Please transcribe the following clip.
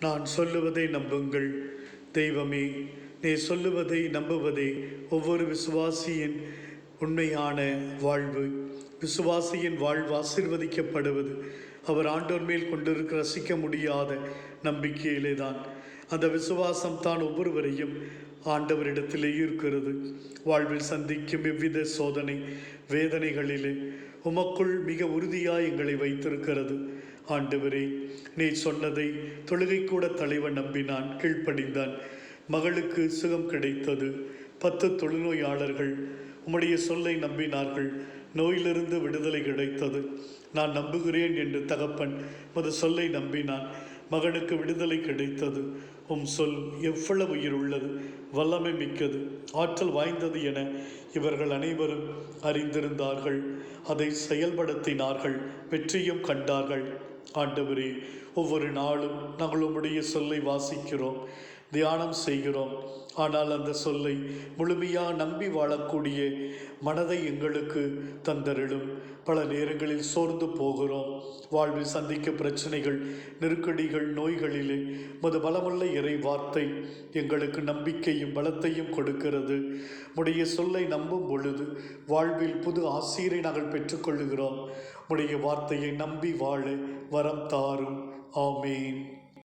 நான் சொல்லுவதை நம்புங்கள். தெய்வமே, நீ சொல்லுவதை நம்புவதே ஒவ்வொரு விசுவாசியின் உண்மையான வாழ்வு. விசுவாசியின் வாழ்வு ஆசீர்வதிக்கப்படுவது அவர் ஆண்டோர் மேல் கொண்டிருக்க ரசிக்க முடியாத நம்பிக்கையிலே தான். அந்த விசுவாசம் தான் ஒவ்வொருவரையும் ஆண்டவரிடத்திலே இருக்கிறது. வாழ்வில் சந்திக்கும் எவ்வித சோதனை வேதனைகளிலே உமக்குள் மிக உறுதியாய் எங்களை வைத்திருக்கிறது. ஆண்டவரே, நீ சொன்னதை தொழுகை கூட தலைவன் நம்பினான், கீழ்ப்படிந்தான். மகளுக்கு சுகம் கிடைத்தது. 10 தொழுநோயாளர்கள் உம்முடைய சொல்லை நம்பினார்கள், நோயிலிருந்து விடுதலை கிடைத்தது. நான் நம்புகிறேன் என்று தகப்பன் மது சொல்லை நம்பினான், மகனுக்கு விடுதலை கிடைத்தது. உம் சொல் எவ்வளவு உயிர் உள்ளது, வல்லமை மிக்கது, ஆற்றல் வாய்ந்தது என இவர்கள் அனைவரும் அறிந்திருந்தார்கள். அதை செயல்படுத்தினார்கள், வெற்றியும் கண்டார்கள். ஆண்டவரே, ஒவ்வொரு நாளும் நாங்கள் உம்முடைய சொல்லை வாசிக்கிறோம், தியானம் செய்கிறோம். ஆனால் அந்த சொல்லை முழுமையாக நம்பி வாழக்கூடிய மனதை எங்களுக்கு தந்தருளும். பல நேரங்களில் சோர்ந்து போகிறோம். வாழ்வில் சந்திக்க பிரச்சனைகள், நெருக்கடிகள், நோய்களிலே மது பலமுள்ள இறை வார்த்தை எங்களுக்கு நம்பிக்கையும் பலத்தையும் கொடுக்கிறது. உடைய சொல்லை நம்பும் பொழுது வாழ்வில் புது ஆசீரை நாங்கள் பெற்றுக்கொள்கிறோம். உடைய வார்த்தையை நம்பி வாழ வரம் தாரும். ஆமேன்.